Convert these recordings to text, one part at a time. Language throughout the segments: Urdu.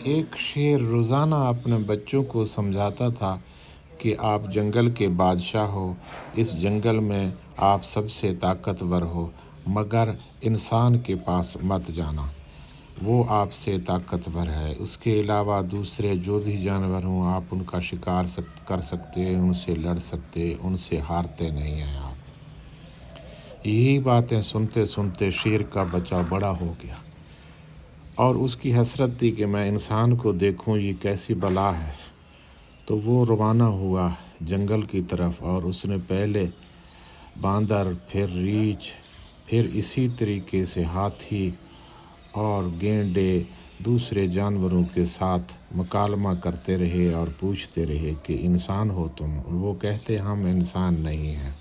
ایک شیر روزانہ اپنے بچوں کو سمجھاتا تھا کہ آپ جنگل کے بادشاہ ہو، اس جنگل میں آپ سب سے طاقتور ہو، مگر انسان کے پاس مت جانا، وہ آپ سے طاقتور ہے۔ اس کے علاوہ دوسرے جو بھی جانور ہوں آپ ان کا شکار کر سکتے، ان سے لڑ سکتے، ان سے ہارتے نہیں ہیں آپ۔ یہی باتیں سنتے سنتے شیر کا بچہ بڑا ہو گیا اور اس کی حسرت تھی کہ میں انسان کو دیکھوں یہ کیسی بلا ہے۔ تو وہ روانہ ہوا جنگل کی طرف، اور اس نے پہلے باندر، پھر ریچھ، پھر اسی طریقے سے ہاتھی اور گینڈے، دوسرے جانوروں کے ساتھ مکالمہ کرتے رہے اور پوچھتے رہے کہ انسان ہو تم؟ وہ کہتے ہم انسان نہیں ہیں،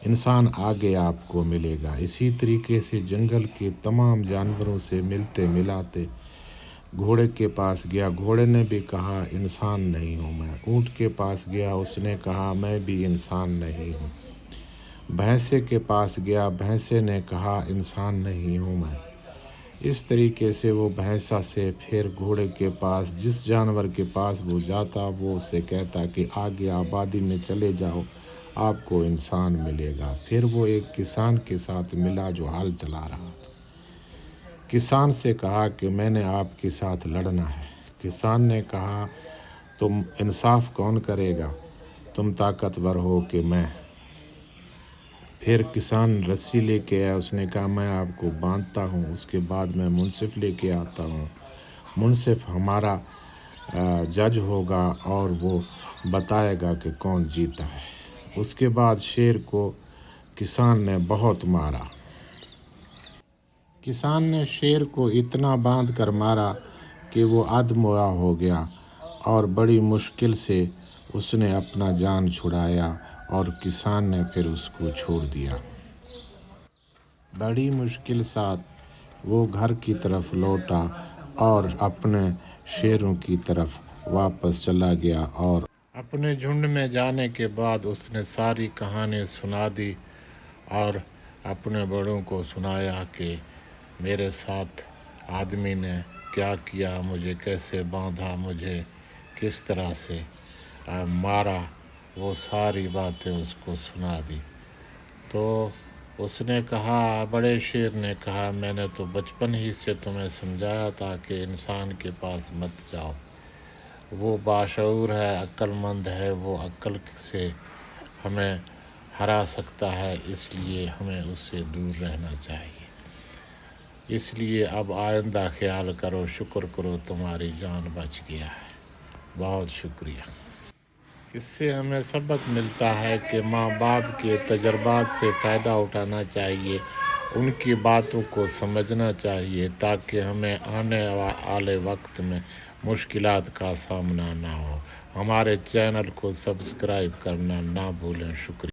انسان آگے آپ کو ملے گا۔ اسی طریقے سے جنگل کے تمام جانوروں سے ملتے ملاتے گھوڑے کے پاس گیا، گھوڑے نے بھی کہا انسان نہیں ہوں میں۔ اونٹ کے پاس گیا، اس نے کہا میں بھی انسان نہیں ہوں۔ بھینسے کے پاس گیا، بھینسے نے کہا انسان نہیں ہوں میں۔ اس طریقے سے وہ بھینسا سے پھر گھوڑے کے پاس، جس جانور کے پاس وہ جاتا وہ اسے کہتا کہ آگے آبادی میں چلے جاؤ، آپ کو انسان ملے گا۔ پھر وہ ایک کسان کے ساتھ ملا جو ہل چلا رہا تھا۔ کسان سے کہا کہ میں نے آپ کے ساتھ لڑنا ہے۔ کسان نے کہا تم انصاف کون کرے گا، تم طاقتور ہو کہ میں؟ پھر کسان رسی لے کے آیا، اس نے کہا میں آپ کو باندھتا ہوں، اس کے بعد میں منصف لے کے آتا ہوں، منصف ہمارا جج ہوگا اور وہ بتائے گا کہ کون جیتا ہے۔ اس کے بعد شیر کو کسان نے بہت مارا۔ کسان نے شیر کو اتنا باندھ کر مارا کہ وہ ادموا ہو گیا، اور بڑی مشکل سے اس نے اپنا جان چھڑایا اور کسان نے پھر اس کو چھوڑ دیا۔ بڑی مشکل ساتھ وہ گھر کی طرف لوٹا اور اپنے شیروں کی طرف واپس چلا گیا، اور اپنے جھنڈ میں جانے کے بعد اس نے ساری کہانی سنا دی اور اپنے بڑوں کو سنایا کہ میرے ساتھ آدمی نے کیا کیا، مجھے کیسے باندھا، مجھے کس طرح سے مارا، وہ ساری باتیں اس کو سنا دی۔ تو اس نے کہا، بڑے شیر نے کہا میں نے تو بچپن ہی سے تمہیں سمجھایا تھا کہ انسان کے پاس مت جاؤ، وہ باشعور ہے، عقل مند ہے، وہ عقل سے ہمیں ہرا سکتا ہے، اس لیے ہمیں اس سے دور رہنا چاہیے۔ اس لیے اب آئندہ خیال کرو، شکر کرو تمہاری جان بچ گیا ہے۔ بہت شکریہ۔ اس سے ہمیں سبق ملتا ہے کہ ماں باپ کے تجربات سے فائدہ اٹھانا چاہیے، ان کی باتوں کو سمجھنا چاہیے تاکہ ہمیں آنے والے وقت میں مشکلات کا سامنا نہ ہو۔ ہمارے چینل کو سبسکرائب کرنا نہ بھولیں۔ شکریہ۔